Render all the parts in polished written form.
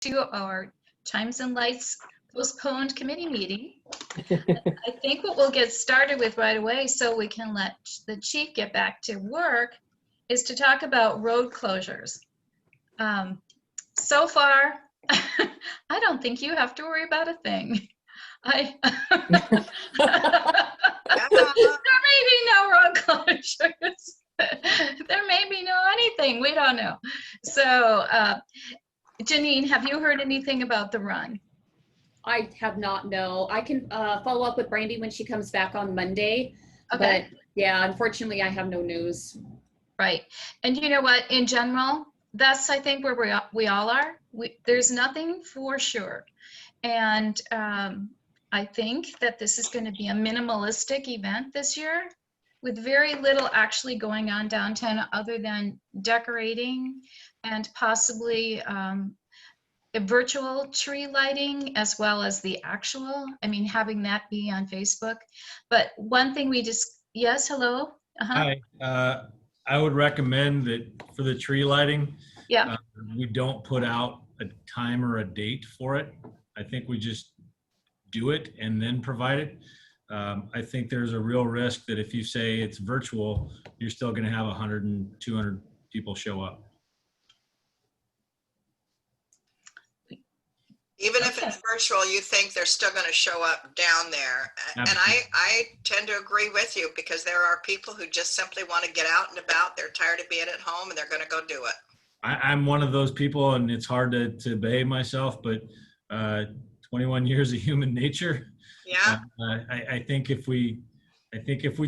to our Chimes and Lights postponed committee meeting. I think what we'll get started with right away, so we can let the chief get back to work, is to talk about road closures. So far, I don't think you have to worry about a thing. There may be no road closures. There may be no anything. We don't know. So, Janine, have you heard anything about the run? I have not, no. I can follow up with Brandy when she comes back on Monday. Okay. But yeah, unfortunately, I have no news. Right. And you know what? In general, that's, I think, where we all are. There's nothing for sure. And I think that this is going to be a minimalistic event this year, with very little actually going on downtown other than decorating and possibly a virtual tree lighting, as well as the actual, I mean, having that be on Facebook. But one thing we just, yes, hello? Hi, I would recommend that for the tree lighting, Yeah. we don't put out a time or a date for it. I think we just do it and then provide it. I think there's a real risk that if you say it's virtual, you're still going to have 100 and 200 people show up. Even if it's virtual, you think they're still going to show up down there. Absolutely. And I tend to agree with you, because there are people who just simply want to get out and about. They're tired of being at home and they're going to go do it. I'm one of those people, and it's hard to behave myself, but 21 years of human nature. Yeah. I think if we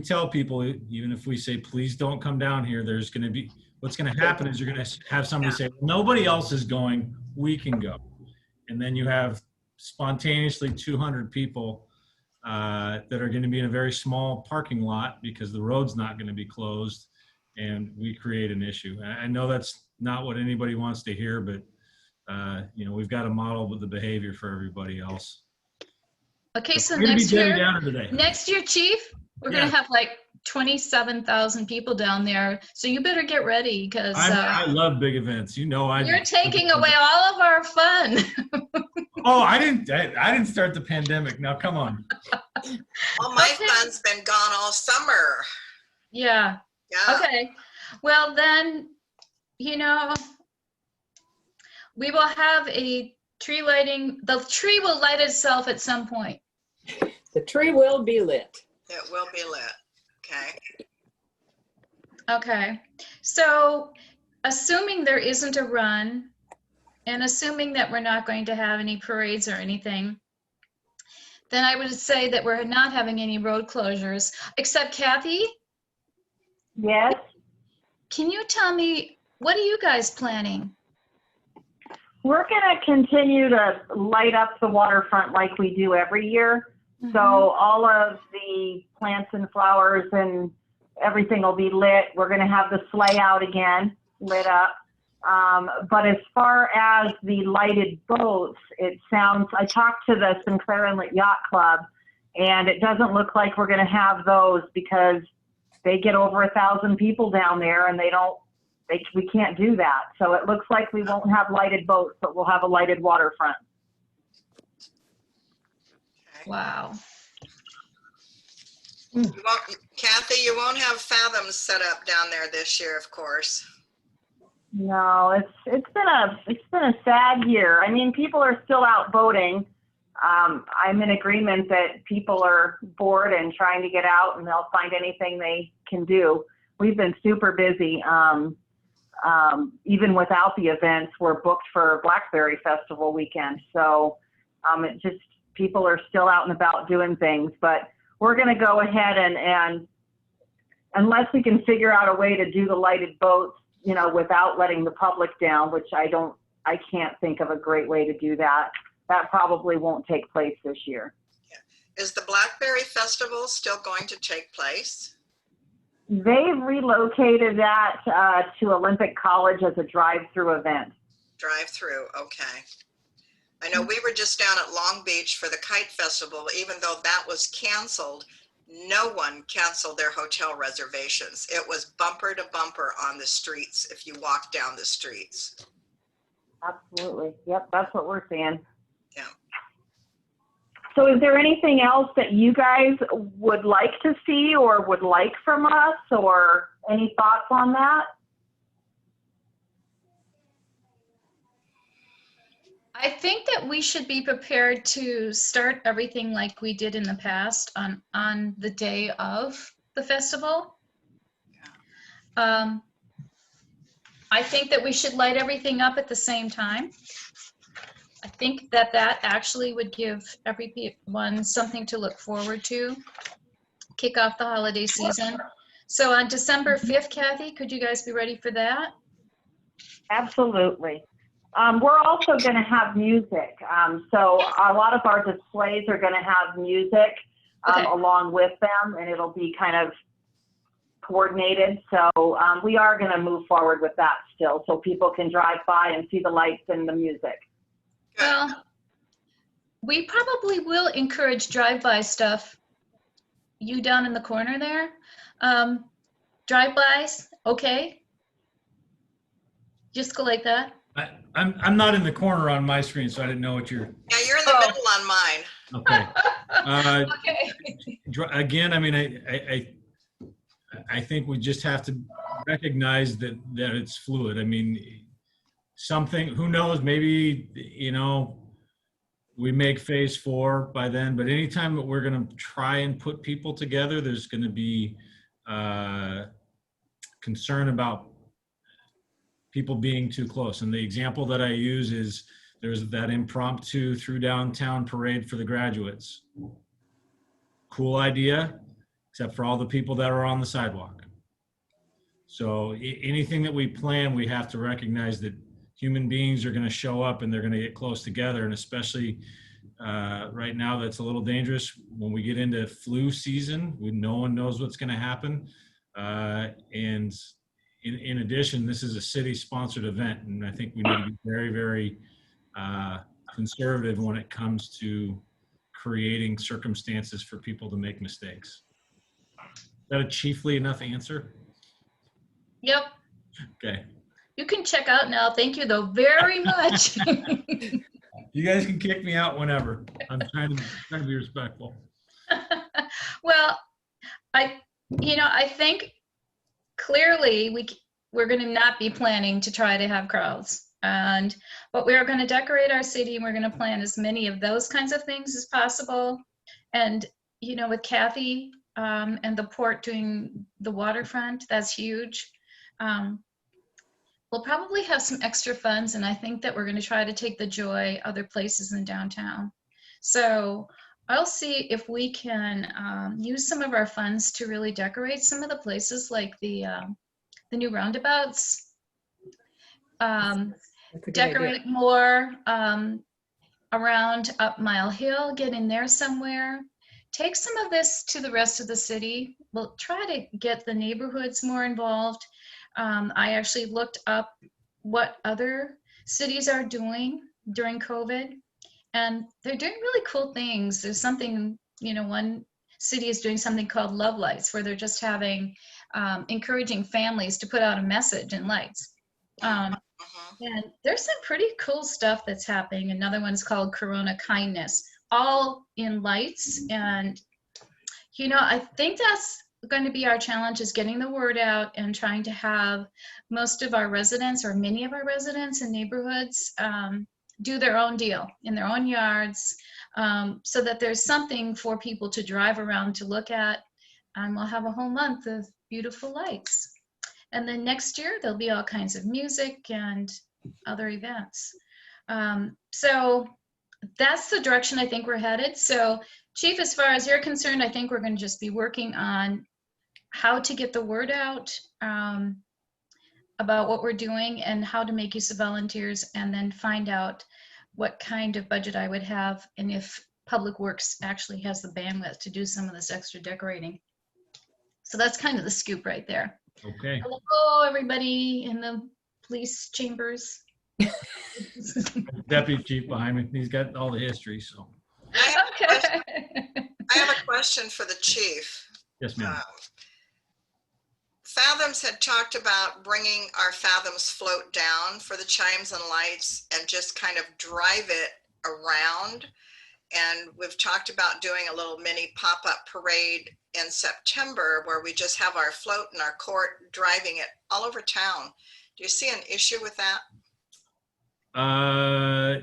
tell people, even if we say, please don't come down here, there's going to be, what's going to happen is you're going to have somebody say, nobody else is going, we can go. And then you have spontaneously 200 people that are going to be in a very small parking lot because the road's not going to be closed, and we create an issue. I know that's not what anybody wants to hear, but you know, we've got to model with the behavior for everybody else. Okay, so we're going to be Debbie next Downer today. year, Chief, we're going to have like 27,000 people down there. So you better get ready, because I love big events. You know, you're taking away all of our fun. Oh, I didn't start the pandemic. Now, come on. Well, my fun's been gone all summer. Yeah. Yeah. Okay. Well, then, you know, we will have a tree lighting. The tree will light itself at some point. The tree will be lit. It will be lit. Okay. Okay. So, assuming there isn't a run, and assuming that we're not going to have any parades or anything, then I would say that we're not having any road closures, except Kathy, Yes, can you tell me, what are you guys planning? we're going to continue to light up the waterfront like we do every year. So all of the plants and flowers and everything will be lit. We're going to have the sleigh out again, lit up. But as far as the lighted boats, it sounds, I talked to the Sinclair Inlet Yacht Club, and it doesn't look like we're going to have those, because they get over 1,000 people down there, and we can't do that. So it looks like we won't have lighted boats, but we'll have a lighted waterfront. Okay. Wow. Kathy, you won't have Fathoms set up down there this year, of course. No, it's been a sad year. I mean, people are still out voting. I'm in agreement that people are bored and trying to get out, and they'll find anything they can do. We've been super busy. Even without the events, we're booked for Blackberry Festival weekend. So people are still out and about doing things. But we're going to go ahead and unless we can figure out a way to do the lighted boats, you know, without letting the public down, which I can't think of a great way to do that. That probably won't take place this year. Yeah. Is the Blackberry Festival still going to take place? They've relocated that to Olympic College as a drive-through event. Drive-through, okay. I know we were just down at Long Beach for the Kite Festival. Even though that was canceled, no one canceled their hotel reservations. It was bumper to bumper on the streets if you walk down the streets. Absolutely. Yep, that's what we're seeing. Yeah. So is there anything else that you guys would like to see or would like from us, or any thoughts on that? I think that we should be prepared to start everything like we did in the past on the day of the festival. I think that we should light everything up at the same time. I think that that actually would give everyone something to look forward to, kick off the holiday season. So on December 5th, Kathy, could you guys be ready for that? Absolutely. We're also going to have music. So a lot of our displays are going to have music Okay. along with them, and it'll be kind of coordinated. So we are going to move forward with that still, so people can drive by and see the lights and the music. Well, we probably will encourage drive-by stuff. You down in the corner there? Drive-bys, okay? Just go like that? I'm not in the corner on my screen, so I didn't know what you're. Yeah, you're in the Oh. middle on mine. Okay. Okay. Again, I mean, I think we just have to recognize that it's fluid. I mean, something, who knows, maybe, we make phase 4 by then, but anytime that we're going to try and put people together, there's going to be concern about people being too close. And the example that I use is there's that impromptu through downtown parade for the graduates. Cool idea, except for all the people that are on the sidewalk. So anything that we plan, we have to recognize that human beings are going to show up and they're going to get close together. And especially right now, that's a little dangerous. When we get into flu season, no one knows what's going to happen. And in addition, this is a city-sponsored event, and I think we need to be very, very conservative when it comes to creating circumstances for people to make mistakes. Is that a chiefly enough answer? Yep. Okay. You can check out now. Thank you, though, very much. You guys can kick me out whenever. I'm trying to be respectful. Well, I think clearly we're going to not be planning to try to have crowds, but we are going to decorate our city, and we're going to plan as many of those kinds of things as possible. And with Kathy and the port doing the waterfront, that's huge. We'll probably have some extra funds, and I think that we're going to try to take the joy other places in downtown. So I'll see if we can use some of our funds to really decorate some of the places, like the new roundabouts. Decorate more around up Mile Hill, get in there somewhere. Take some of this to the rest of the city. We'll try to get the neighborhoods more involved. I actually looked up what other cities are doing during COVID, and they're doing really cool things. There's something, one city is doing something called Love Lights, where they're just having, encouraging families to put out a message in lights. And there's some pretty cool stuff that's happening. Another one's called Corona Kindness, all in lights. And, I think that's going to be our challenge, is getting the word out and trying to have most of our residents, or many of our residents in neighborhoods, do their own deal in their own yards, so that there's something for people to drive around to look at. And we'll have a whole month of beautiful lights. And then next year, there'll be all kinds of music and other events. So that's the direction I think we're headed. So Chief, as far as you're concerned, I think we're going to just be working on how to get the word out about what we're doing and how to make use of volunteers, and then find out what kind of budget I would have, and if Public Works actually has the bandwidth to do some of this extra decorating. So that's kind of the scoop right there. Okay. Hello, everybody in the police chambers. Deputy Chief behind me. He's got all the history, so. Okay. I have a question for the chief. Yes, ma'am. Fathoms had talked about bringing our Fathoms float down for the chimes and lights and just kind of drive it around. And we've talked about doing a little mini pop-up parade in September where we just have our float and our court driving it all over town. Do you see an issue with that? I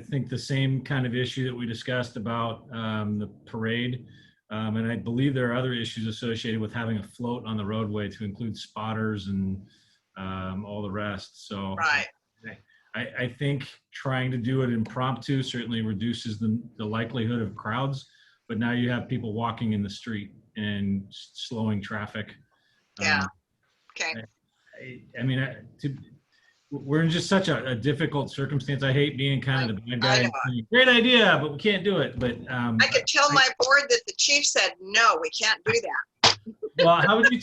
think the same kind of issue that we discussed about the parade. And I believe there are other issues associated with having a float on the roadway to include spotters and all the rest. So Right. I think trying to do it impromptu certainly reduces the likelihood of crowds, but now you have people walking in the street and slowing traffic. Yeah. Okay. I mean, we're in just such a difficult circumstance. I hate being kind of the bad guy. Saying, great idea, but we can't do it. But I could tell my board that the chief said, no, we can't do that. Well, how would you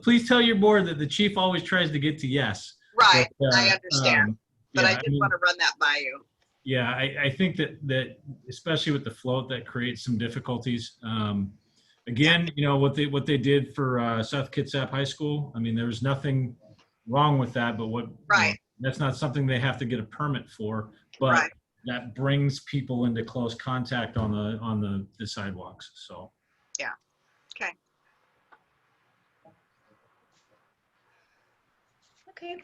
please tell your board that the chief always tries to get to yes. Right, But, I understand. But yeah, I did want to run that by you. Yeah, I think that especially with the float, that creates some difficulties. Again, you know, what they did for South Kitsap High School, I mean, there was nothing wrong with that, but Right. That's not something they have to get a permit for, but Right. that brings people into close contact on the sidewalks. So Yeah. Okay. Okay.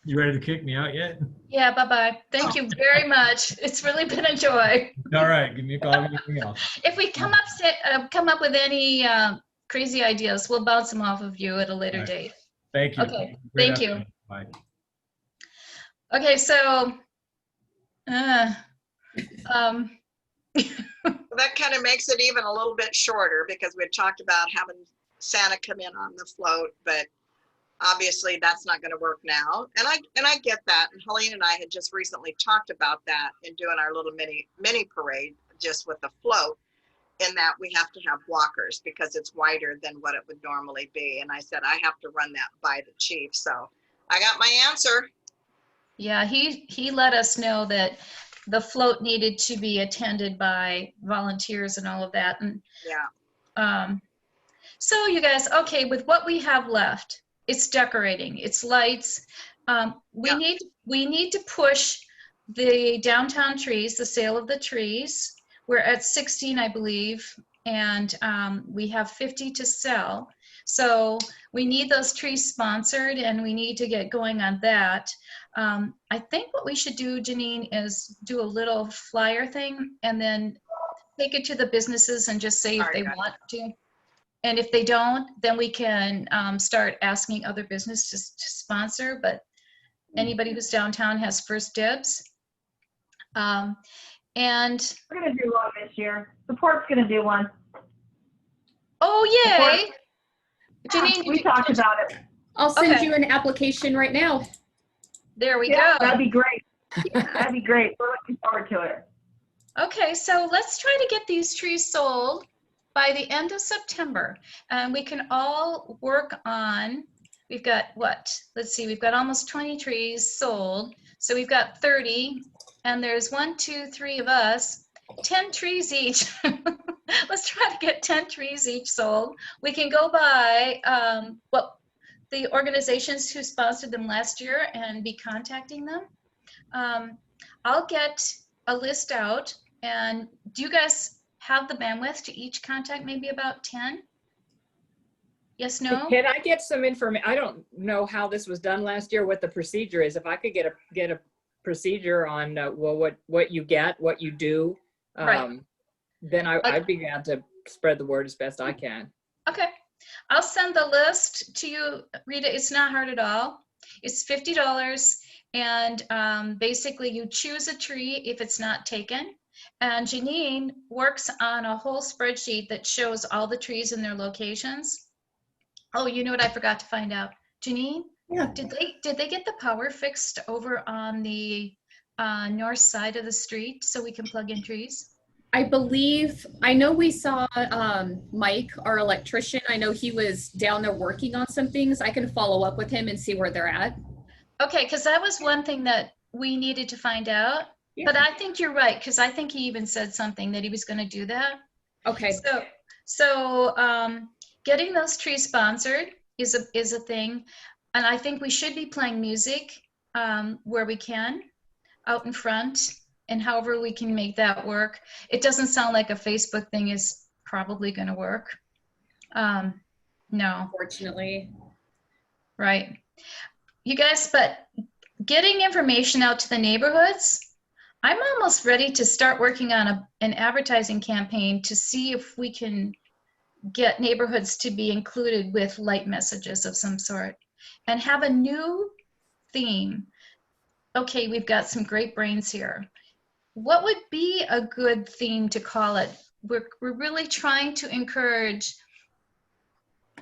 you ready to kick me out yet? Yeah, bye-bye. Thank you very much. It's really been a joy. All right, give me a call. Anything else? If we come up with any crazy ideas, we'll bounce them off of you at a later All right. date. Thank you. Okay, Great thank you. afternoon. Bye. Okay, so Well, that kind of makes it even a little bit shorter because we had talked about having Santa come in on the float, but obviously that's not going to work now. And I get that. And Helene and I had just recently talked about that in doing our little mini parade just with the float, in that we have to have walkers because it's wider than what it would normally be. And I said, I have to run that by the chief. So I got my answer. yeah, he let us know that the float needed to be attended by volunteers and all of that. And Yeah. so you guys, okay, with what we have left, it's decorating, it's lights. We need to push the downtown trees, the sale of the trees. We're at 16, I believe, and we have 50 to sell. So we need those trees sponsored, and we need to get going on that. I think what we should do, Janine, is do a little flyer thing and then take it to the businesses and just say if they want to. And if they don't, then we can start asking other businesses to sponsor, but anybody who's downtown has first dibs. And We're gonna do one this year. Support's gonna do one. oh, yay. Janine, We talked about it. I'll send Okay. you an application right now. there we Yeah, go. that'd be great. That'd be great. We're looking forward to it. Okay, so let's try to get these trees sold by the end of September. And we can all work on, we've got what? Let's see, we've got almost 20 trees sold. So we've got 30, and there's 1, 2, 3 of us, 10 trees each. Let's try to get 10 trees each sold. We can go by the organizations who sponsored them last year and be contacting them. I'll get a list out, and do you guys have the bandwidth to each contact maybe about 10? Yes, no? Can I get some information? I don't know how this was done last year, what the procedure is. If I could get a procedure on well, what you get, what you do, Right. then I'd be glad to spread the word as best I can. Okay, I'll send the list to you, Rita. It's not hard at all. It's $50, and basically you choose a tree if it's not taken. And Janine works on a whole spreadsheet that shows all the trees and their locations. Oh, you know what I forgot to find out? Janine? Yeah. Did they get the power fixed over on the north side of the street so we can plug in trees? I know we saw Mike, our electrician. I know he was down there working on some things. I can follow up with him and see where they're at. Okay, because that was one thing that we needed to find out. Yeah. But I think you're right, because I think he even said something that he was going to do that. Okay. So getting those trees sponsored is a thing. And I think we should be playing music where we can, out in front, and however we can make that work. It doesn't sound like a Facebook thing is probably going to work. No. Unfortunately. Right. You guys, but getting information out to the neighborhoods, I'm almost ready to start working on an advertising campaign to see if we can get neighborhoods to be included with light messages of some sort and have a new theme. Okay, we've got some great brains here. What would be a good theme to call it? We're really trying to encourage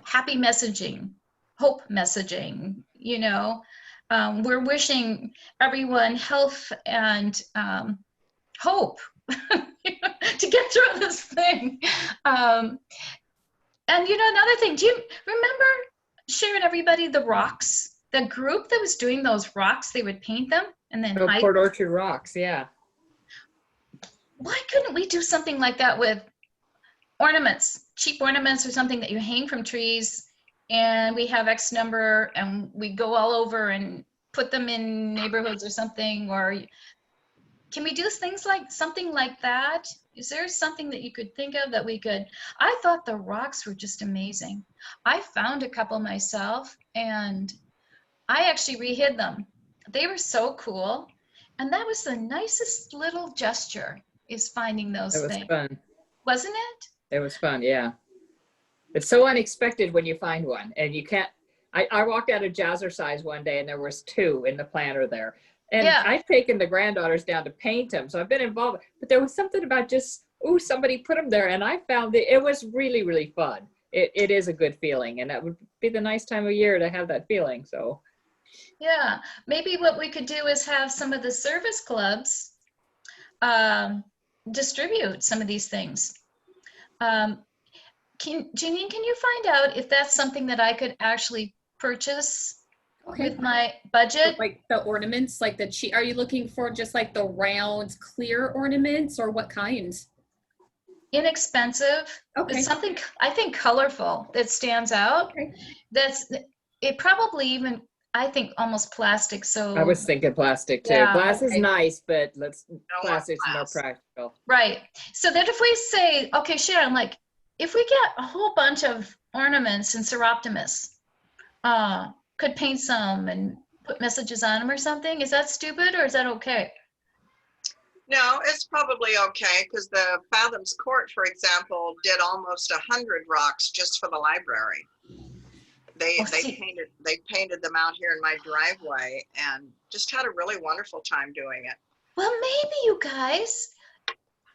happy messaging, hope messaging, you know. We're wishing everyone health and hope to get through this thing. And you know, another thing, do you remember, Sharon, everybody, the rocks? The group that was doing those rocks, they would paint them and then hide. Port Orchard rocks, yeah. Why couldn't we do something like that with ornaments, cheap ornaments or something that you hang from trees, and we have X number and we go all over and put them in neighborhoods or something? Or can we do things like something like that? Is there something that you could think of that we could? I thought the rocks were just amazing. I found a couple myself and I actually rehid them. They were so cool. And that was the nicest little gesture, is finding those It was things. fun. Wasn't it? It was fun, yeah. It's so unexpected when you find one, and you can't. I walked out of Jazzercise one day, and there was 2 in the planter there. And Yeah. I've taken the granddaughters down to paint them, so I've been involved. But there was something about just, ooh, somebody put them there, and I found that it was really, really fun. It is a good feeling, and that would be the nice time of year to have that feeling. So. Yeah, maybe what we could do is have some of the service clubs distribute some of these things. Janine, can you find out if that's something that I could actually purchase with my budget? Like the ornaments, like are you looking for just like the round clear ornaments, or what kinds? Inexpensive. Okay. It's something, I think, colorful that stands out. Okay. It probably even, I think, almost plastic. So I was thinking plastic too. Yeah, Glass is okay. nice, but want plastic's more glass. practical. right. So that if we say, okay, Sharon, like if we get a whole bunch of ornaments and Seroptimus, could paint some and put messages on them or something, is that stupid or is that okay? No, it's probably okay, because the Fathoms Court, for example, did almost 100 rocks just for the library. They painted them out here in my driveway and just had a really wonderful time doing it. Well, maybe you guys,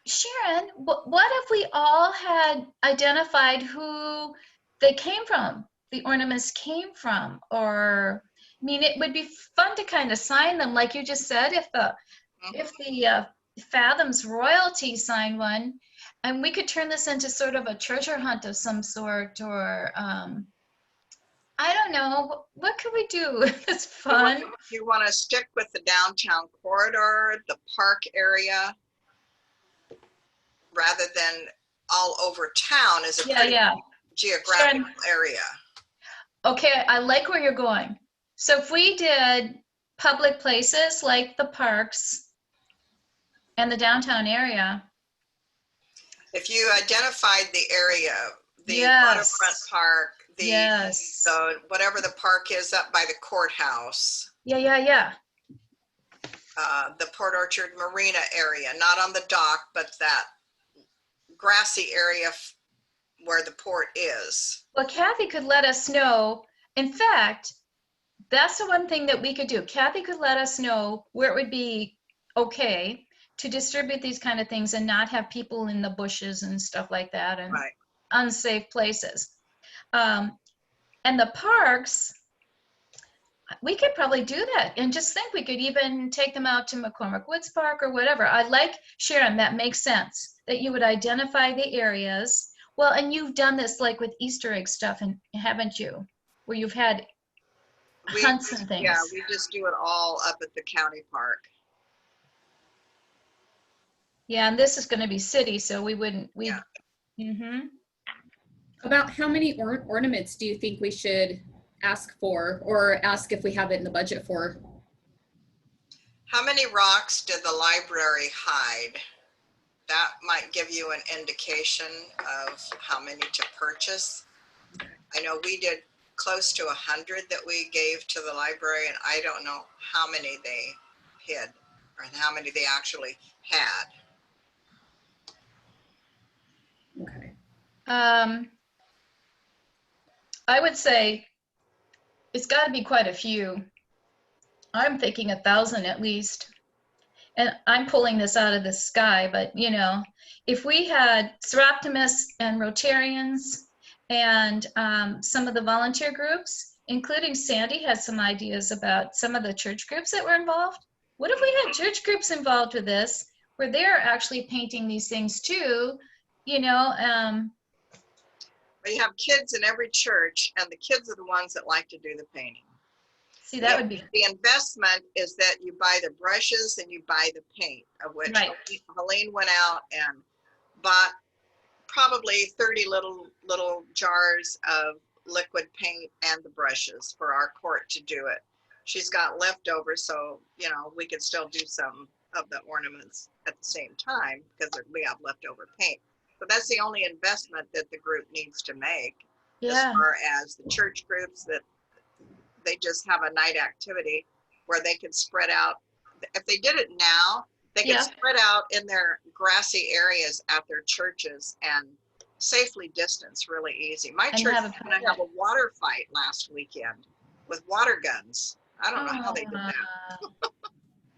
Sharon, what if we all had identified who they came from, the ornaments came from? Or, I mean, it would be fun to kind of sign them, like you just said, if the Fathoms royalty signed one, and we could turn this into sort of a treasure hunt of some sort, or I don't know, what could we do? It's fun. You want to stick with the downtown corridor, the park area, rather than all over town, is a pretty geographical area. Okay, I like where you're going. So if we did public places like the parks and the downtown area. If you identified the area, the Yes. waterfront park, the Yes. whatever the park is up by the courthouse, Yeah. the Port Orchard Marina area, not on the dock, but that grassy area where the port is. Well, Kathy could let us know. In fact, that's the one thing that we could do. Kathy could let us know where it would be okay to distribute these kind of things and not have people in the bushes and stuff like that, and Right. unsafe places. And the parks, we could probably do that, and just think we could even take them out to McCormick Woods Park or whatever. I like, Sharon, that makes sense, that you would identify the areas. Well, and you've done this like with Easter egg stuff, and haven't you? Where you've had hunts and things. Yeah, we just do it all up at the county park. Yeah, and this is going to be city, so we wouldn't. Yeah. About how many ornaments do you think we should ask for, or ask if we have it in the budget for? How many rocks did the library hide? That might give you an indication of how many to purchase. I know we did close to 100 that we gave to the library, and I don't know how many they hid or how many they actually had. Okay. I would say it's got to be quite a few. I'm thinking 1,000 at least. And I'm pulling this out of the sky, but you know, if we had Seroptimists and Rotarians and some of the volunteer groups, including Sandy had some ideas about some of the church groups that were involved. What if we had church groups involved with this, where they're actually painting these things too, you know? But you have kids in every church, and the kids are the ones that like to do the painting. See, that would be, The investment is that you buy the brushes and you buy the paint, of which Right. Helene went out and bought probably 30 little jars of liquid paint and the brushes for our court to do it. She's got leftovers, so you know we could still do some of the ornaments at the same time because we have leftover paint. But that's the only investment that the group needs to make. As yeah, far as the church groups, that they just have a night activity where they could spread out. If they did it now, they could Yeah. spread out in their grassy areas at their churches and safely distance really easy. My And church have a was going to have a water fight last weekend with water guns. I don't know how they did that.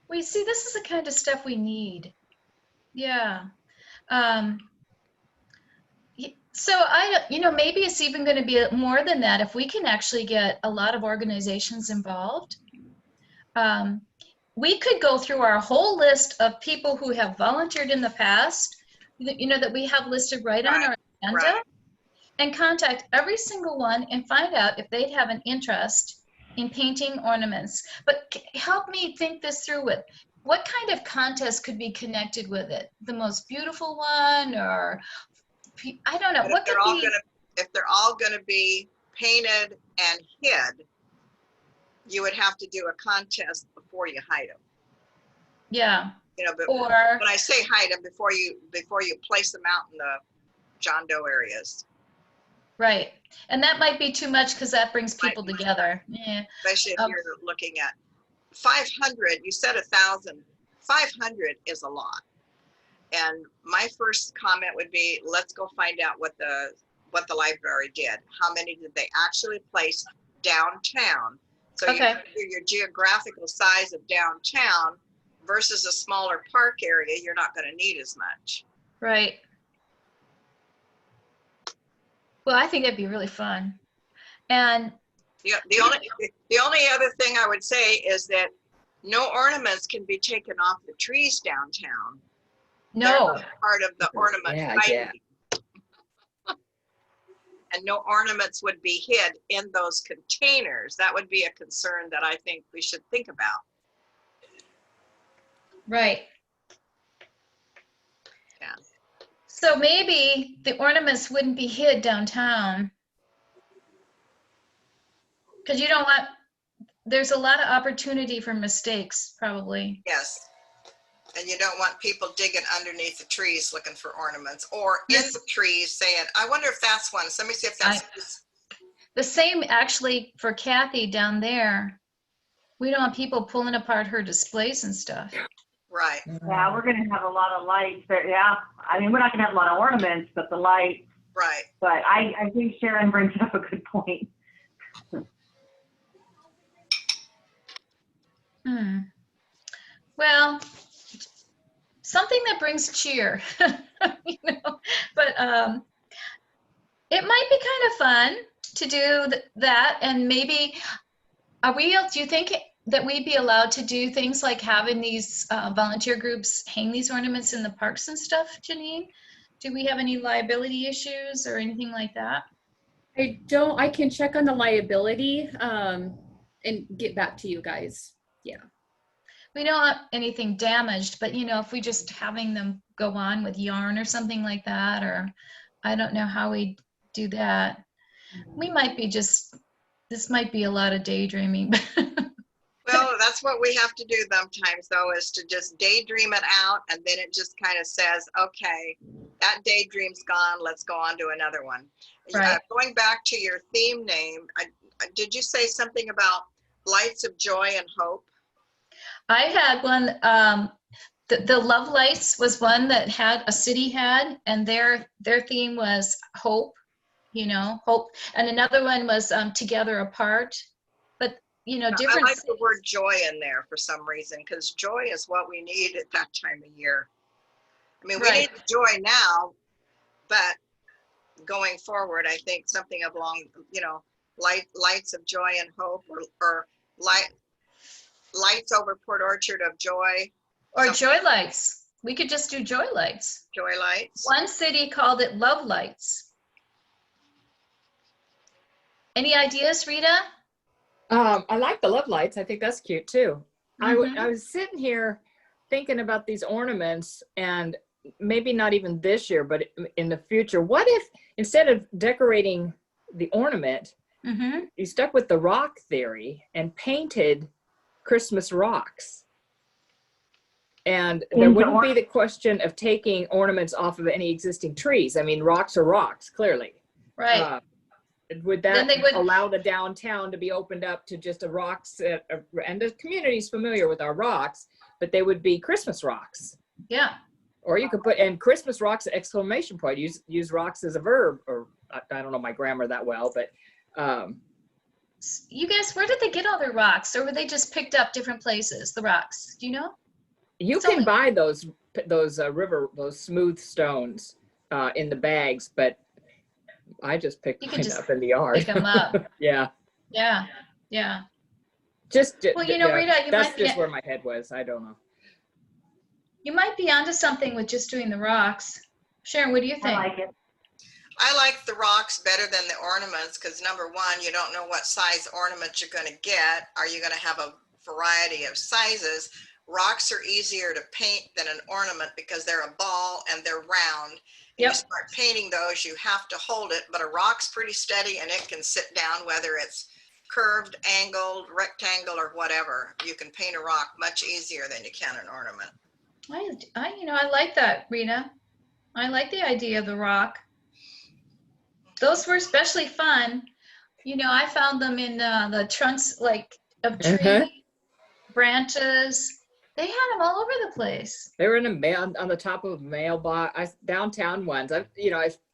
We see, this is the kind of stuff we need. Yeah. So you know, maybe it's even going to be more than that if we can actually get a lot of organizations involved. We could go through our whole list of people who have volunteered in the past, you know, that we have listed right on our agenda, Right. and contact every single one and find out if they'd have an interest in painting ornaments. But help me think this through with what kind of contest could be connected with it? The most beautiful one, or I don't know. But What could be? if they're all gonna be painted and hid, you would have to do a contest before you hide them. Yeah. You know, but Or when I say hide them, before you place them out in the John Doe areas, right, and that might be too much because that brings people Might be. together. Yeah. especially if Um, you're looking at 500. You said 1,000. 500 is a lot. And my first comment would be, let's go find out what the library did. How many did they actually place downtown? So Okay. you figure your geographical size of downtown versus a smaller park area, you're not going to need as much. Right. Well, I think it'd be really fun. And Yeah, the only other thing I would say is that no ornaments can be taken off the trees downtown. They're no, not part of the ornament Yeah, hiding. And no ornaments would be hid in those containers. That would be a concern that I think we should think about. right. Yeah. So maybe the ornaments wouldn't be hid downtown. Because you don't want, there's a lot of opportunity for mistakes, probably. Yes. And you don't want people digging underneath the trees looking for ornaments, or in Yes. the trees saying, I wonder if that's one. So let me see if that's. The same actually for Kathy down there. We don't want people pulling apart her displays and stuff. Right. Yeah, we're gonna have a lot of lights there. Yeah, I mean, we're not gonna have a lot of ornaments, but the lights. Right. But I think Sharon brings up a good point. Well, something that brings cheer, you know, but it might be kind of fun to do that. And maybe, do you think that we'd be allowed to do things like having these volunteer groups hang these ornaments in the parks and stuff, Janine? Do we have any liability issues or anything like that? I can check on the liability and get back to you guys. Yeah. We don't want anything damaged, but you know, if we just having them go on with yarn or something like that, or I don't know how we do that. We might be this might be a lot of daydreaming. Well, that's what we have to do sometimes, though, is to just daydream it out, and then it just kind of says, okay, that daydream's gone, let's go on to another one. Right. Going back to your theme name, did you say something about lights of joy and hope? I had one, the Love Lights was one that a city had, and their theme was hope, hope. And another one was Together Apart. But, different. I like the word joy in there for some reason, because joy is what we need at that time of year. I mean, we Right. need joy now, but going forward, I think something along, lights of joy and hope, or lights over Port Orchard of joy. Or Joy Lights. We could just do Joy Lights. Joy lights. One city called it Love Lights. Any ideas, Rita? I like the love lights. I think that's cute too. Mhm. I was sitting here thinking about these ornaments, and maybe not even this year, but in the future, what if instead of decorating the ornament, Mm-hmm. you stuck with the rock theory and painted Christmas rocks? And there wouldn't be the question of taking ornaments off of any existing trees. I mean, rocks are rocks, clearly. Right. Would Then that they would- allow the downtown to be opened up to just a rocks, and the community's familiar with our rocks, but they would be Christmas rocks. Yeah. Or you could put, and Christmas rocks, exclamation point, use rocks as a verb, or I don't know my grammar that well, but You guys, where did they get all their rocks? Or were they just picked up different places, the rocks? Do you know? you can buy those smooth stones in the bags, but I just picked You mine could just up in the yard. pick 'em up. Yeah. Yeah. Yeah. Well, Rita, that's just where my head was. I don't know. you might be onto something with just doing the rocks. Sharon, what do you I think? like it. I like the rocks better than the ornaments, because number one, you don't know what size ornament you're going to get. Are you going to have a variety of sizes? Rocks are easier to paint than an ornament because they're a ball and they're round. Yep. You start painting those, you have to hold it, but a rock's pretty steady and it can sit down, whether it's curved, angled, rectangle, or whatever. You can paint a rock much easier than you can an ornament. I like that, Rita. I like the idea of the rock. Those were especially fun. I found them in the trunks, of tree branches. They had them all over the place. They were in a mail on the top of a mailbox. Downtown ones.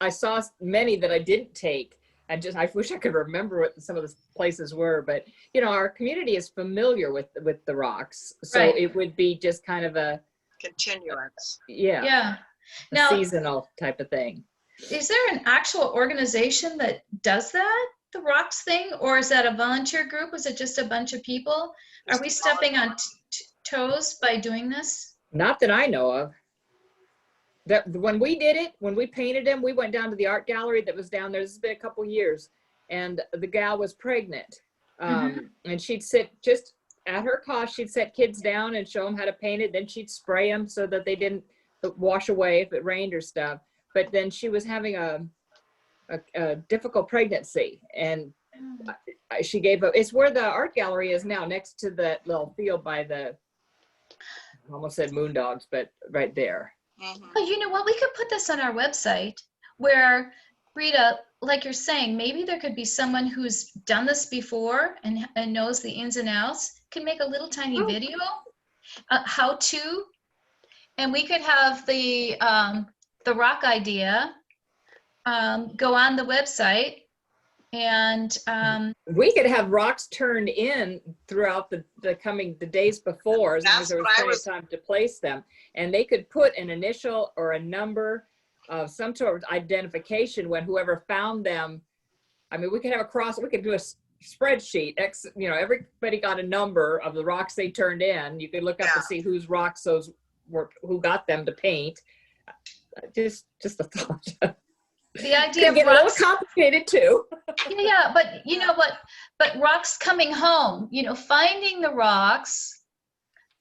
I saw many that I didn't take. I wish I could remember what some of the places were. But our community is familiar with the rocks, so Right. it would be just kind of a Continuance. Yeah. a Now, seasonal type of thing. is there an actual organization that does that, the rocks thing, or is that a volunteer group? Is it just a bunch of people? Are we stepping on toes by doing this? Not that I know of. That when we did it, when we painted them, we went down to the art gallery that was down there. This has been a couple years, and the gal was pregnant, and she'd sit just at her cost. She'd set kids down and show them how to paint it. Then she'd spray them so that they didn't wash away if it rained or stuff. But then she was having a difficult pregnancy, and she gave up. It's where the art gallery is now, next to the little field by the, I almost said Moondogs, but right there. Oh, you know what? We could put this on our website where, Rita, like you're saying, maybe there could be someone who's done this before and knows the ins and outs, can make a little tiny video, how to, and we could have the rock idea go on the website, and We could have rocks turned in throughout the days before, as long as there was plenty of time to place them. And they could put an initial or a number of some sort of identification when whoever found them. I mean, we could have we could do a spreadsheet. Everybody got a number of the rocks they turned in. You could look up to see whose rocks those were, who got them to paint. Just a thought. the idea of get a little rocks, complicated too. yeah, but you know what? But rocks coming home, finding the rocks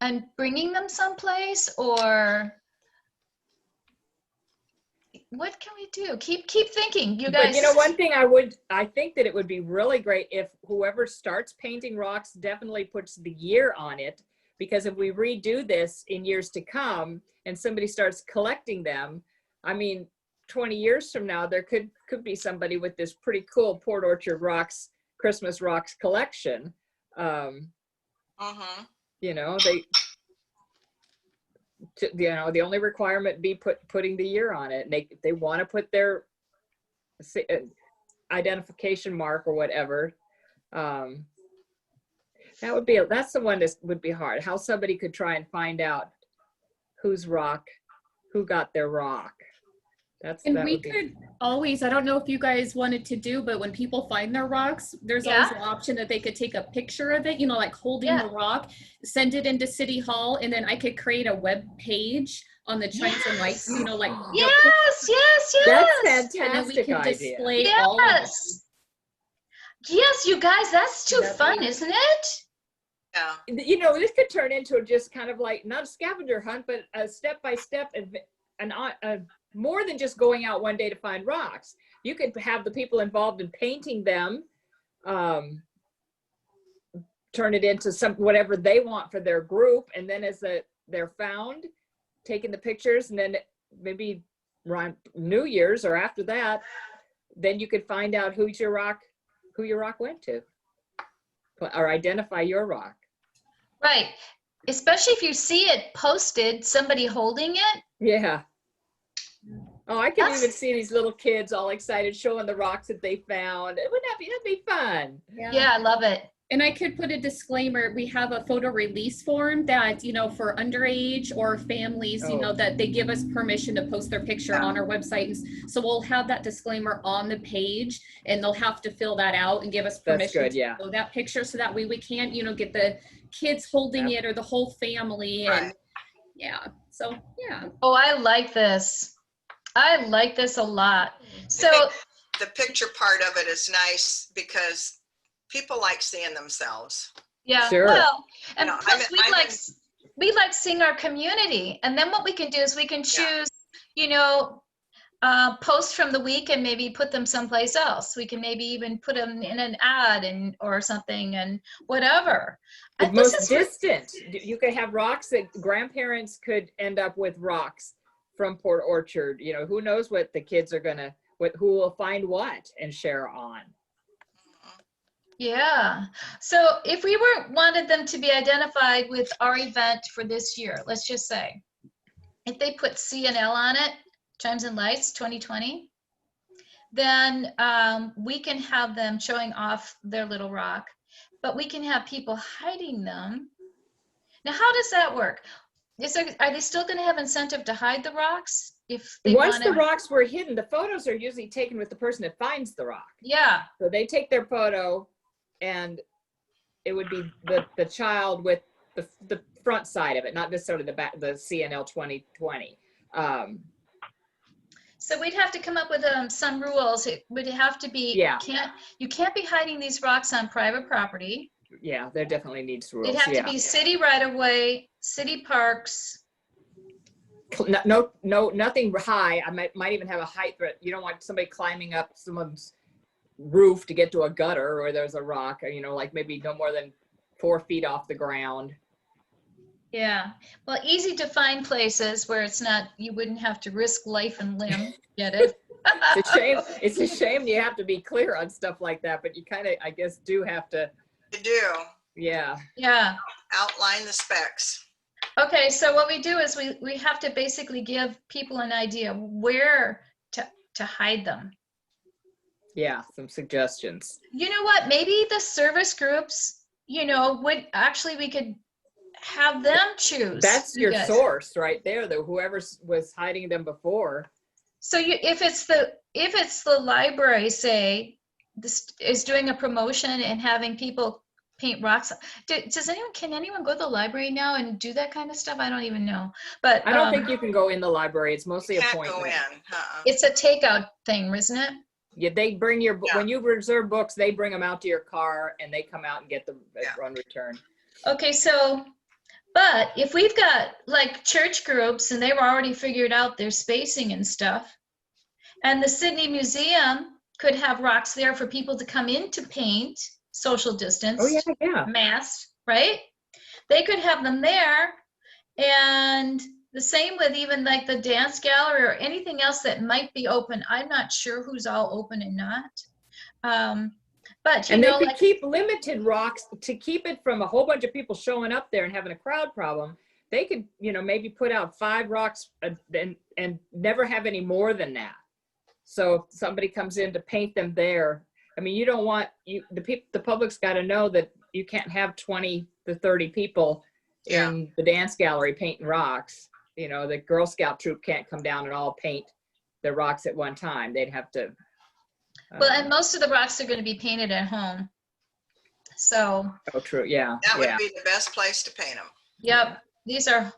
and bringing them someplace, or what can we do? Keep thinking, you But guys. you know, one thing I think that it would be really great if whoever starts painting rocks definitely puts the year on it, because if we redo this in years to come and somebody starts collecting them, I mean, 20 years from now, there could be somebody with this pretty cool Port Orchard Rocks, Christmas Rocks collection. You know, the only requirement be putting the year on it. And they want to put their identification mark or whatever. That's the one that would be hard. How somebody could try and find out who got their rock. And we could always, I don't know if you guys wanted to do, but when people find their rocks, there's always an option that they could take a picture of it, you know, like holding the rock, send it into City Hall, and then I could create a web page on the Chimes and Lights, you know, like. Yes. That's fantastic. And then we can display idea. all of it. Yes, you guys, that's too fun, isn't it? Yeah. You know, this could turn into just kind of like, not a scavenger hunt, but a step-by-step, more than just going out one day to find rocks. You could have the people involved in painting them, turn it into whatever they want for their group, and then as they're found, taking the pictures, and then maybe around New Year's or after that, then you could find out who your rock went to, or identify your rock. Right. Especially if you see it posted, somebody holding it. Yeah. Oh, I can even see these little kids all excited showing the rocks that they found. That'd be fun. Yeah, I love it. And I could put a disclaimer. We have a photo release form that, you know, for underage or families, you know, that they give us permission to post their picture on our website. And so we'll have that disclaimer on the page, and they'll have to fill that out and give us permission to show that picture. So that way we can't, you know, get the kids holding it or the whole family. And so. Oh, I like this. I like this a lot. So the picture part of it is nice because people like seeing themselves. Yeah, sure. Well, and plus we like seeing our community. And then what we can do is we can choose, you know, posts from the week and maybe put them someplace else. We can maybe even put them in an ad or something and whatever. The most distant. You could have rocks that grandparents could end up with rocks from Port Orchard. You know, who knows what the kids are who will find what and share on. Yeah. So if we wanted them to be identified with our event for this year, let's just say, if they put CNL on it, Chimes and Lights 2020, then we can have them showing off their little rock, but we can have people hiding them. Now, how does that work? Are they still going to have incentive to hide the rocks? Once the rocks were hidden, the photos are usually taken with the person that finds the rock. Yeah. So they take their photo, and it would be the child with the front side of it, not necessarily the back, the CNL 2020. So we'd have to come up with some rules. It would have to be, you can't be hiding these rocks on private property. Yeah, there definitely needs rules. It'd have to be city right of way, city parks. No, nothing high. I might even have a height threat. You don't want somebody climbing up someone's roof to get to a gutter or there's a rock, or, you know, like maybe no more than 4 feet off the ground. Yeah. Well, easy to find places where it's not, you wouldn't have to risk life and limb. Get it? It's a shame you have to be clear on stuff like that, but you kind of, I guess, do have to. You do. Yeah. Yeah. Outline the specs. Okay, so what we do is we have to basically give people an idea where to hide them. Yeah, some suggestions. You know what? Maybe the service groups, you know, we could have them choose. That's your source right there, though. Whoever was hiding them before. So if it's the library, say, this is doing a promotion and having people paint rocks. Can anyone go to the library now and do that kind of stuff? I don't even know. But I don't think you can go in the library. It's mostly appointment. Go in. It's a takeout thing, isn't it? Yeah, they bring when you reserve books, they bring them out to your car and they come out and get them on return. Okay, so, but if we've got like church groups and they've already figured out their spacing and stuff, And the Sydney Museum could have rocks there for people to come in to paint, social distance, Oh, yeah, yeah. masked, right? They could have them there. And the same with even like the dance gallery or anything else that might be open. I'm not sure who's all open and not. But you And they know, could like, keep limited rocks to keep it from a whole bunch of people showing up there and having a crowd problem. They could, you know, maybe put out 5 rocks and never have any more than that. So if somebody comes in to paint them there, I mean, you don't want the public's got to know that you can't have 20 to 30 people in the dance gallery painting rocks. You know, the Girl Scout troop can't come down and all paint the rocks at one time. They'd have to. well, and most of the rocks are going to be painted at home. So. Oh, true. Yeah. That would Yeah. be the best place to paint them. Yep, these are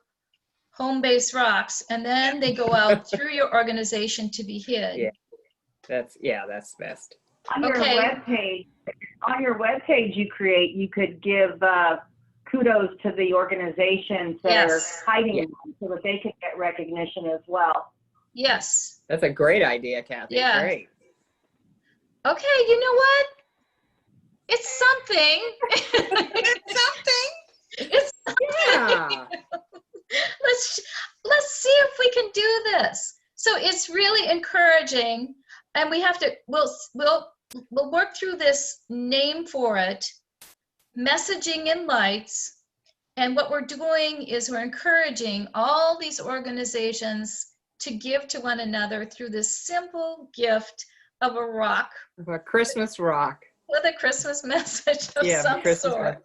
home-based rocks, and then they go out through your organization to be hid. Yeah. That's best. On your Okay. webpage you could give kudos to the organizations that Yes. are hiding Yeah. them so that they could get recognition as well. Yes. That's a great idea, Kathy. Yeah. Great. Okay, you know what? It's something. It's something. It's Yeah. let's see if we can do this. So it's really encouraging, and we have to we'll work through this name for it, messaging in lights, and what we're doing is we're encouraging all these organizations to give to one another through this simple gift of a rock A Christmas rock. with a Christmas message of Yeah, some Christmas sort.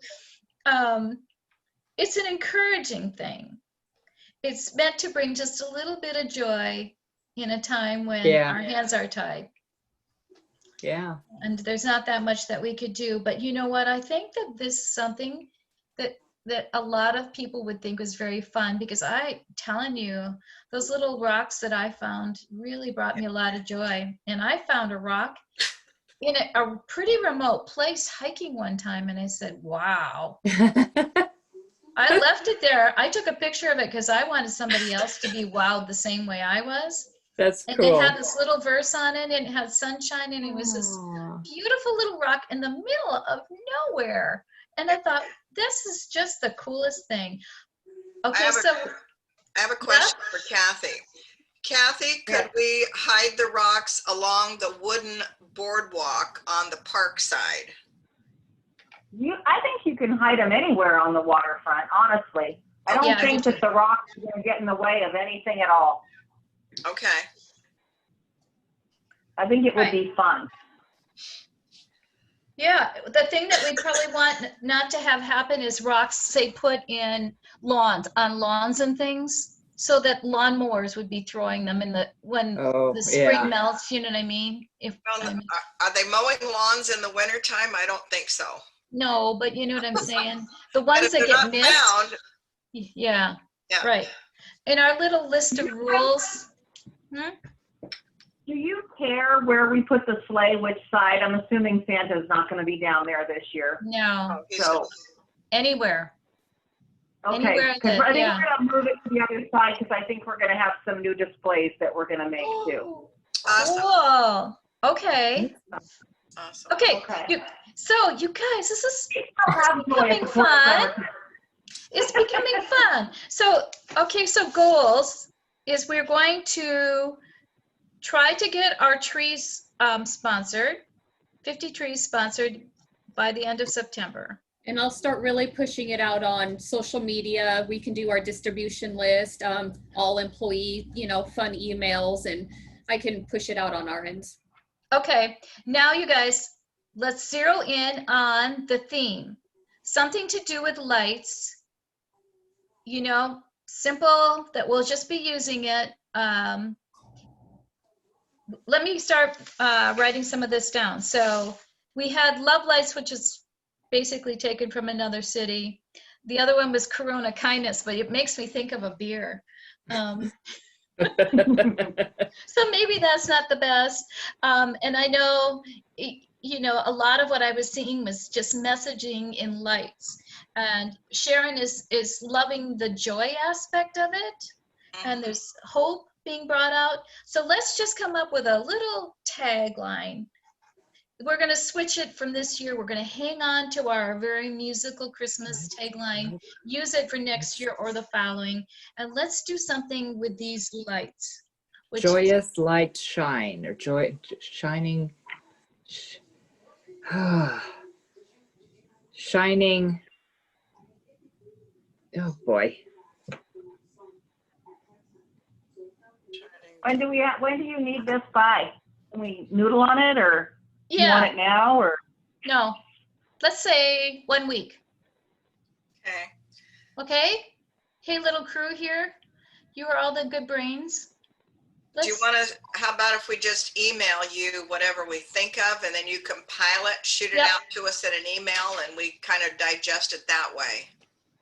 It's an encouraging thing. It's meant to bring just a little bit of joy in a time when Yeah. our hands are tied. Yeah. And there's not that much that we could do. But you know what? I think that this is something that a lot of people would think was very fun, because I'm telling you, those little rocks that I found really brought me a lot of joy. And I found a rock in a pretty remote place hiking one time, and I said, wow. I left it there. I took a picture of it because I wanted somebody else to be wowed the same way I was. That's And cool. it had this little verse on it, and it had sunshine, and it was this Aw. beautiful little rock in the middle of nowhere. And I thought, this is just the coolest thing. Okay, I have a question for Kathy. Kathy, could we hide the rocks along the wooden boardwalk on the park side? I think you can hide them anywhere on the waterfront, honestly. I don't Yeah, I think do that the rocks are going to get in the way of anything at all. Okay. I think it would Right. be fun. yeah, the thing that we probably want not to have happen is rocks, say, put in on lawns and things, so that lawnmowers would be throwing them when Oh, the spring yeah. melts, you know what I mean? Well, are they mowing lawns in the wintertime? I don't think so. No, but you know what I'm saying? The But ones if that they're get not missed. found, Yeah, yeah. right. In our little list of rules, Do you care where we put the sleigh, which side? I'm assuming Santa's not going to be down there this year. no, Oh, he's So, not. anywhere. okay. Anywhere Because that- I think yeah. we're going to move it to the other side because I think we're going to have some new displays that we're going to make too. Oh, Awesome. cool. Okay. Awesome. Okay. Okay. So you guys, this is I'll have joy becoming before fun. summer. It's becoming fun. So, okay, so goals is we're going to try to get our trees sponsored, 50 trees sponsored by the end of September. And I'll start really pushing it out on social media. We can do our distribution list, all employee, fun emails, and I can push it out on our ends. Okay, now you guys, let's zero in on the theme. Something to do with lights, simple, that we'll just be using it. Let me start writing some of this down. So we had Love Lights, which is basically taken from another city. The other one was Corona Kindness, but it makes me think of a beer. So maybe that's not the best. And I know, a lot of what I was seeing was just messaging in lights. And Sharon is loving the joy aspect of it. And there's hope being brought out. So let's just come up with a little tagline. We're going to switch it from this year. We're going to hang on to our very musical Christmas tagline, use it for next year or the following, and let's do something with these lights. Joyous light shine, or shining, shining. Oh boy. When do you need this by? Can we noodle on it, or you Yeah, want it now, or? no, let's say 1 week. Okay. Okay? Hey, little crew here, you are all the good brains. Do you want to, how about if we just email you whatever we think of, and then you compile it, shoot it Yep. out to us in an email, and we kind of digest it that way?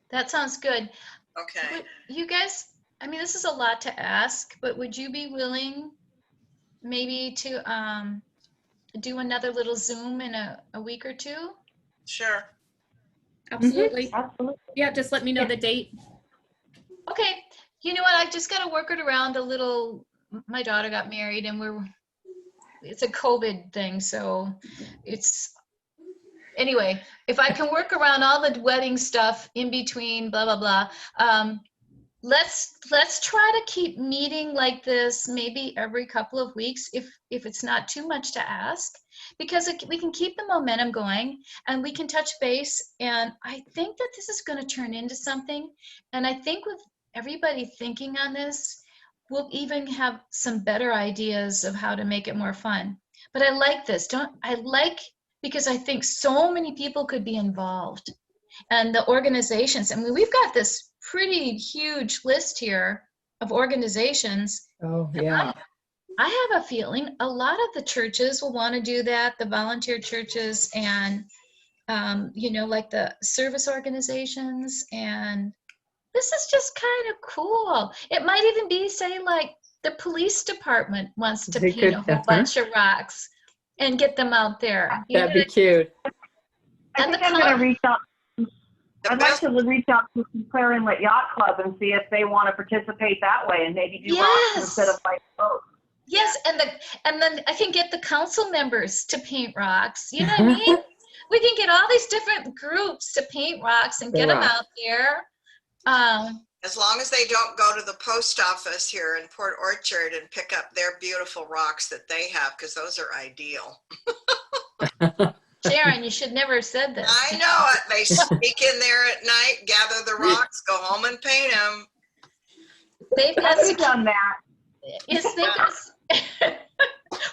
That sounds good. Okay. Would you guys, I mean, this is a lot to ask, but would you be willing maybe to do another little Zoom in a week or two? Sure. Absolutely. Absolutely. Yeah, just let me know the date. Okay, you know what, I just got to work it around a little. My daughter got married and it's a COVID thing, so anyway, if I can work around all the wedding stuff in between, blah, blah, blah. Let's try to keep meeting like this maybe every couple of weeks if it's not too much to ask, because we can keep the momentum going and we can touch base. And I think that this is going to turn into something. And I think with everybody thinking on this, we'll even have some better ideas of how to make it more fun. But I like this. Because I think so many people could be involved, and the organizations. I mean, we've got this pretty huge list here of organizations. Oh, yeah. I have a feeling a lot of the churches will want to do that, the volunteer churches and, like the service organizations. And this is just kind of cool. It might even be, say, like the police department wants to They paint a could, whole bunch of rocks and get them out there. That'd be cute. I And think the I'm going to reach out. The I'd best- like to reach out to Sinclair Inlet Yacht Club and see if they want to participate that way and maybe do rocks Yes. instead of like boats. Yes, and then I can get the council members to paint rocks. You know what I mean? We can get all these different groups to paint rocks and get them out there. As long as they don't go to the post office here in Port Orchard and pick up their beautiful rocks that they have, because those are ideal. Sharon, you should never have said this. I know it. They sneak in there at night, gather the rocks, go home and paint them. They've got We've done that.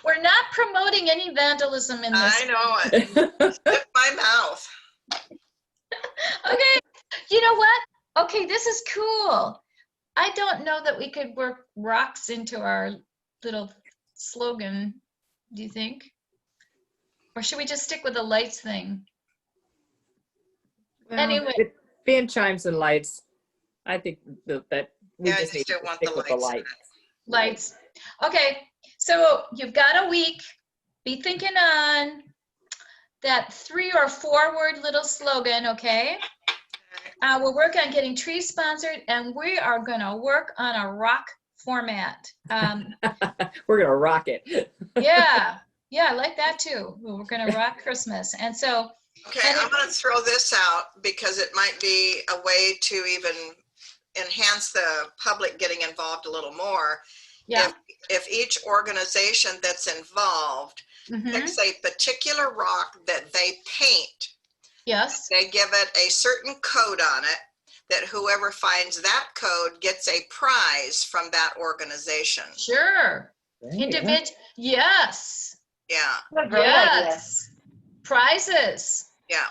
We're not promoting any vandalism in this. I know it. Slip my mouth. Okay, you know what? Okay, this is cool. I don't know that we could work rocks into our little slogan, do you think? Or should we just stick with the lights thing? Well, Anyway. Being chimes and lights, I think that we Yeah, I just need just to don't want stick the with the lights. lights. Lights. Okay, so you've got a week. Be thinking on that 3 or 4 word little slogan, okay? We'll work on getting trees sponsored, and we are going to work on a rock format. We're gonna rock it. Yeah, I like that too. We're going to rock Christmas. And so, Okay, I'm going to throw this out because it might be a way to even enhance the public getting involved a little more. yeah. If each organization that's involved Mhm. picks a particular rock that they paint, Yes. they give it a certain code on it, that whoever finds that code gets a prize from that organization. Sure. Yeah. Yes. Yeah, What a great idea. Yes. Prizes. yeah.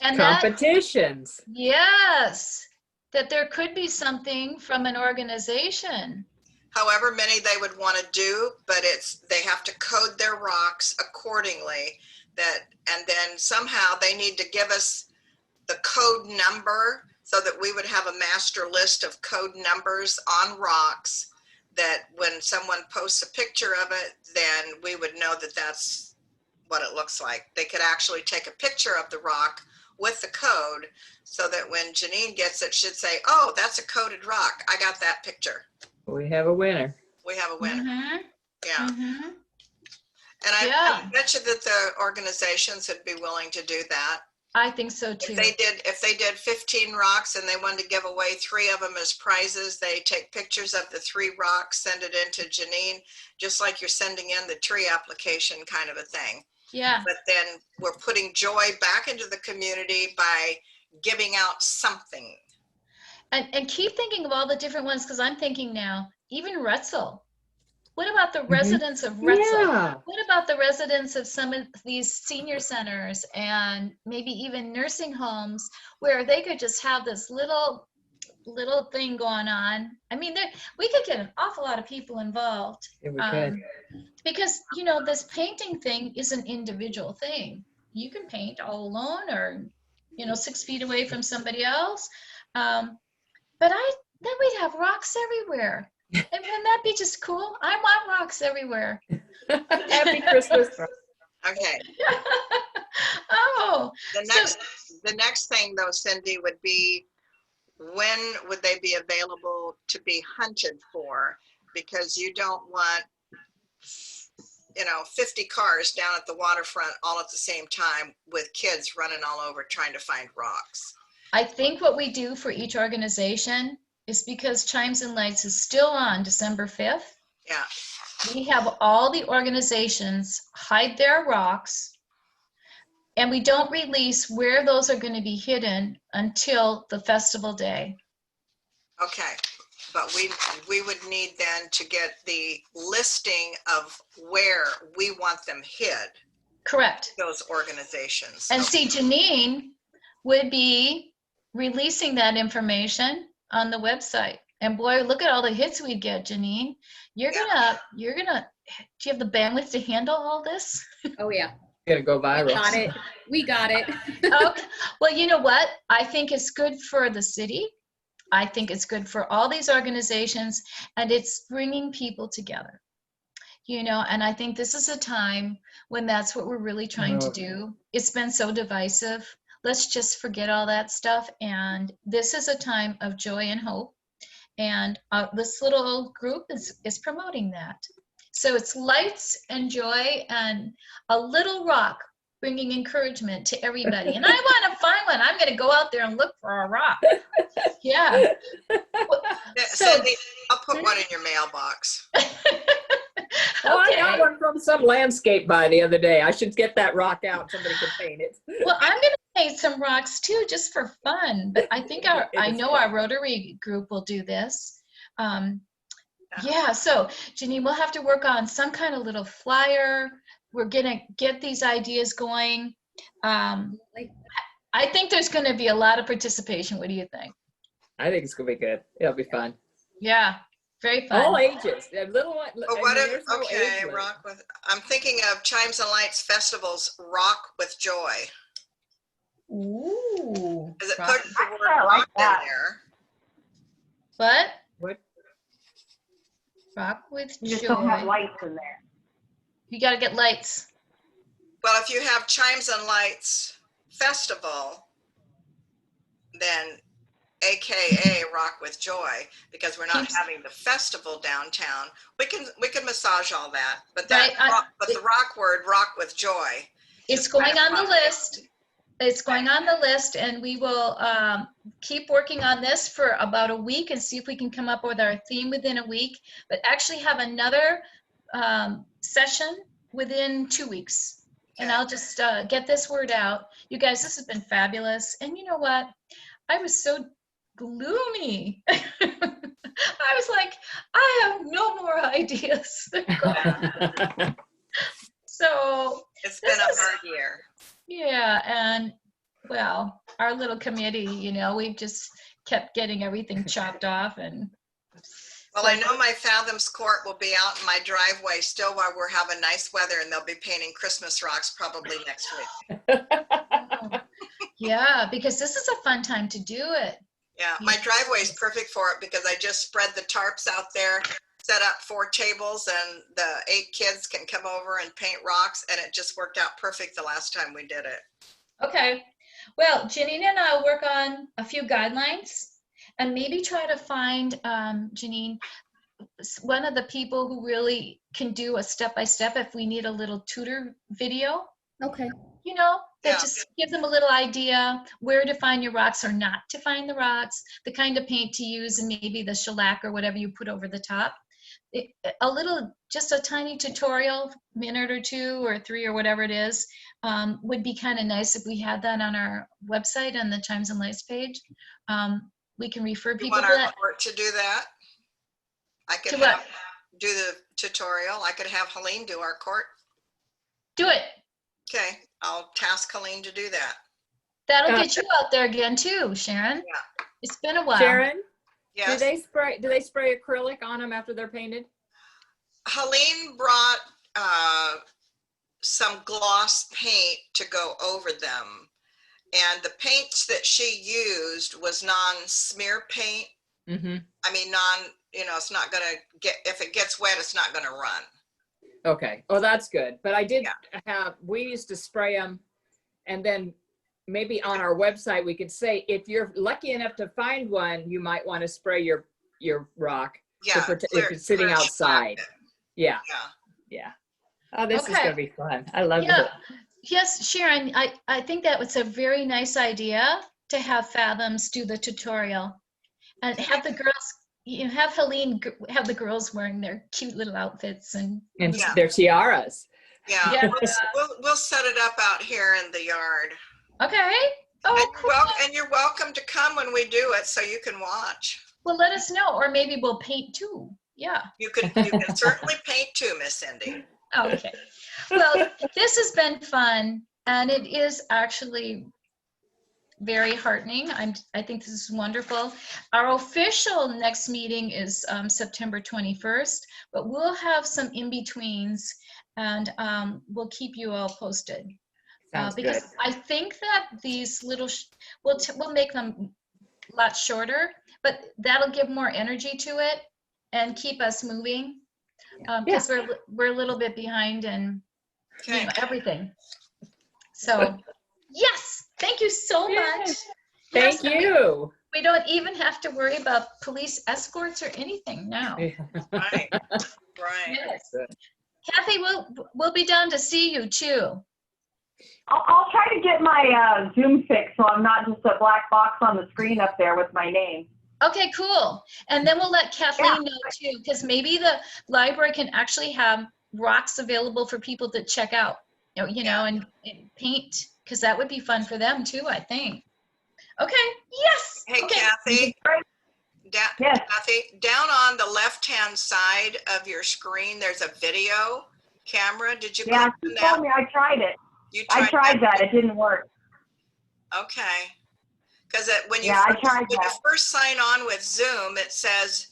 And that, Competitions. yes, that there could be something from an organization. However many they would want to do, but they have to code their rocks accordingly. And then somehow they need to give us the code number so that we would have a master list of code numbers on rocks, that when someone posts a picture of it, then we would know that that's what it looks like. They could actually take a picture of the rock with the code so that when Janine gets it, she'd say, oh, that's a coded rock. I got that picture. We have a winner. We have a winner. Mhm, Yeah. mhm. And I Yeah. bet you that the organizations would be willing to do that. I think so too. If they did 15 rocks and they wanted to give away 3 of them as prizes, they take pictures of the 3 rocks, send it in to Janine, just like you're sending in the tree application kind of a thing. Yeah. But then we're putting joy back into the community by giving out something. And keep thinking of all the different ones, because I'm thinking now, even Retzel. What about the residents of Retzel? Yeah. What about the residents of some of these senior centers and maybe even nursing homes where they could just have this little thing going on? I mean, we could get an awful lot of people involved. Yeah, we could. Because, this painting thing is an individual thing. You can paint all alone or, 6 feet away from somebody else. But then we'd have rocks everywhere. And wouldn't that be just cool? I want rocks everywhere. Happy Christmas. Okay. Oh. The next thing though, Cindy, would be when would they be available to be hunted for? Because you don't want 50 cars down at the waterfront all at the same time with kids running all over trying to find rocks. I think what we do for each organization is, because Chimes and Lights is still on December 5th. Yeah. We have all the organizations hide their rocks, and we don't release where those are going to be hidden until the festival day. Okay. But we would need then to get the listing of where we want them hid. Correct. Those organizations. And see, Janine would be releasing that information on the website. And boy, look at all the hits we get, Janine. You're gonna, do you have the bandwidth to handle all this? Oh yeah. Gonna go viral. We got it. Okay. Well, you know what? I think it's good for the city. I think it's good for all these organizations, and it's bringing people together. And I think this is a time when that's what we're really trying to do. It's been so divisive. Let's just forget all that stuff. And this is a time of joy and hope. And this little group is promoting that. So it's lights and joy and a little rock bringing encouragement to everybody. And I want to find one. I'm going to go out there and look for a rock. Yeah. So, Cindy, I'll put one in your mailbox. Oh, okay. I got one from some landscape by the other day. I should get that rock out. Somebody could paint it. Well, I'm going to paint some rocks too, just for fun. But I think I know our Rotary group will do this. Yeah. So Janine, we'll have to work on some kind of little flyer. We're going to get these ideas going. I think there's going to be a lot of participation. What do you think? I think it's gonna be good. It'll be fun. Yeah. Very fun. All ages. Little one. But what if, okay, rock with, I'm thinking of Chimes and Lights Festivals, Rock with Joy. Ooh. Is it rock. put the word rock in there? What? What? Rock with You joy. just don't have lights in there. You got to get lights. Well, if you have Chimes and Lights Festival, then AKA Rock with Joy, because we're not having the festival downtown. We can massage all that, but that but the rock word, Rock with Joy. It's going on the list. It's going on the list, and we will keep working on this for about a week and see if we can come up with our theme within a week, but actually have another session within 2 weeks. And I'll just get this word out. You guys, this has been fabulous. And you know what? I was so gloomy. I was like, I have no more ideas. So it's been a hard year. Yeah, and well, our little committee, we've just kept getting everything chopped off. And well, I know my Fathoms Court will be out in my driveway still while we're having nice weather, and they'll be painting Christmas rocks probably next week. Yeah, because this is a fun time to do it. Yeah, my driveway is perfect for it because I just spread the tarps out there, set up 4 tables, and the 8 kids can come over and paint rocks, and it just worked out perfect the last time we did it. Okay. Well, Janine and I'll work on a few guidelines and maybe try to find, Janine, one of the people who really can do a step-by-step if we need a little tutor video, Okay. you know, that Yeah. just gives them a little idea where to find your rocks or not to find the rocks, the kind of paint to use, and maybe the shellac or whatever you put over the top. A little, just a tiny tutorial, minute or 2 or 3 or whatever it is, would be kind of nice if we had that on our website on the Chimes and Lights page. We can refer You people want to our that. court to do that? I could To what? do the tutorial. I could have Helene do our court. Do it. Okay, I'll task Helene to do that. That'll get you out there again too, Sharon. Yeah. It's been a while. Sharon, Yes. do they spray acrylic on them after they're painted? Helene brought some gloss paint to go over them. And the paints that she used was non-smear paint. Mm-hmm. I mean, it's not gonna if it gets wet, it's not gonna run. Okay. Oh, that's good. But I did we used to spray them, and then maybe on our website we could say, if you're lucky enough to find one, you might want to spray your rock Yeah, if it's sitting clear outside. shellac. Yeah. Yeah. Yeah. Oh, this is Okay. gonna be fun. I love Yeah. it. Yes, Sharon, I think that was a very nice idea to have Fathoms do the tutorial and have the girls, have Helene have the girls wearing their cute little outfits and Yeah. Their tiaras. Yeah, Yeah. we'll set it up out here in the yard. okay. Oh, cool. And you're welcome to come when we do it so you can watch. Well, let us know, or maybe we'll paint too. Yeah. You can certainly paint too, Miss Cindy. Okay. Well, this has been fun, and it is actually very heartening. I think this is wonderful. Our official next meeting is September 21st, but we'll have some in-betweens, and we'll keep you all posted. Sounds Because good. I think that these little, we'll make them a lot shorter, but that'll give more energy to it and keep us moving. Because we're a little bit behind in Okay. everything. So, yes, thank you so much. Thank Yes, you. We don't even have to worry about police escorts or anything now. Right. Right. Yes. Kathy, we'll be down to see you too. I'll try to get my Zoom fixed so I'm not just a black box on the screen up there with my name. Okay, cool. And then we'll let Kathleen know too, because maybe the library can actually have rocks available for people to check out, and paint, because that would be fun for them too, I think. Okay, yes. Hey, okay. Kathy. Yes. Kathy, down on the left-hand side of your screen, there's a video camera. Did you Yeah, click she on that? told me I tried it. You I tried that. It didn't work. Okay. Because when you first sign on with Zoom, it says,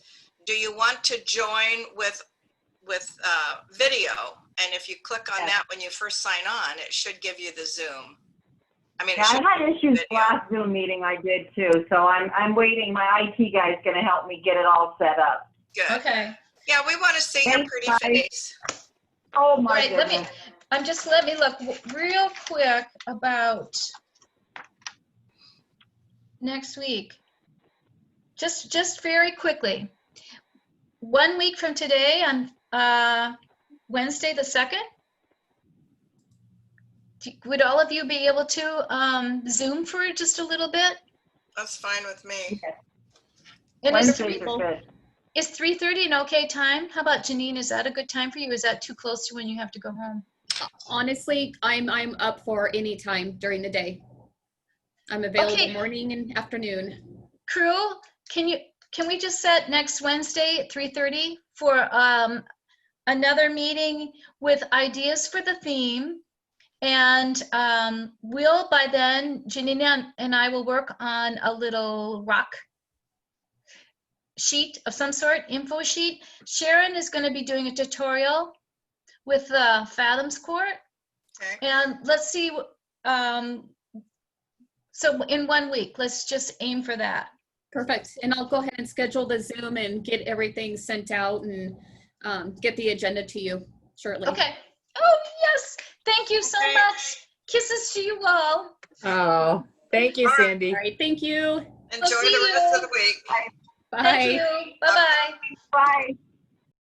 "Do you want to join with video?" And if you click on that when you first sign on, it should give you the Zoom. I mean, I had issues last Zoom meeting I did too, so I'm waiting. My IT guy's going to help me get it all set up. Good. Okay. Yeah, we want to see your pretty face. Oh my Right, goodness. let me look real quick about next week. Just very quickly. 1 week from today on Wednesday the 2nd, would all of you be able to Zoom for just a little bit? That's fine with me. And Wednesdays are good. Is 3:30 an okay time? How about Janine? Is that a good time for you? Is that too close to when you have to go home? Honestly, I'm up for any time during the day. I'm available Okay. morning and afternoon. Crew, can we just set next Wednesday at 3:30 for another meeting with ideas for the theme? And we'll, by then, Janina and I will work on a little rock sheet of some sort, info sheet. Sharon is going to be doing a tutorial with the Fathoms Court. Okay. And let's see, so in 1 week, let's just aim for that. Perfect. And I'll go ahead and schedule the Zoom and get everything sent out and get the agenda to you shortly. Okay. Oh, yes. Thank you so Okay. much. Kisses to you all. Oh, thank you, All right. Cindy. All right. Thank you. Enjoy see the rest you. of the week. Bye. Thank you. Bye-bye. Bye.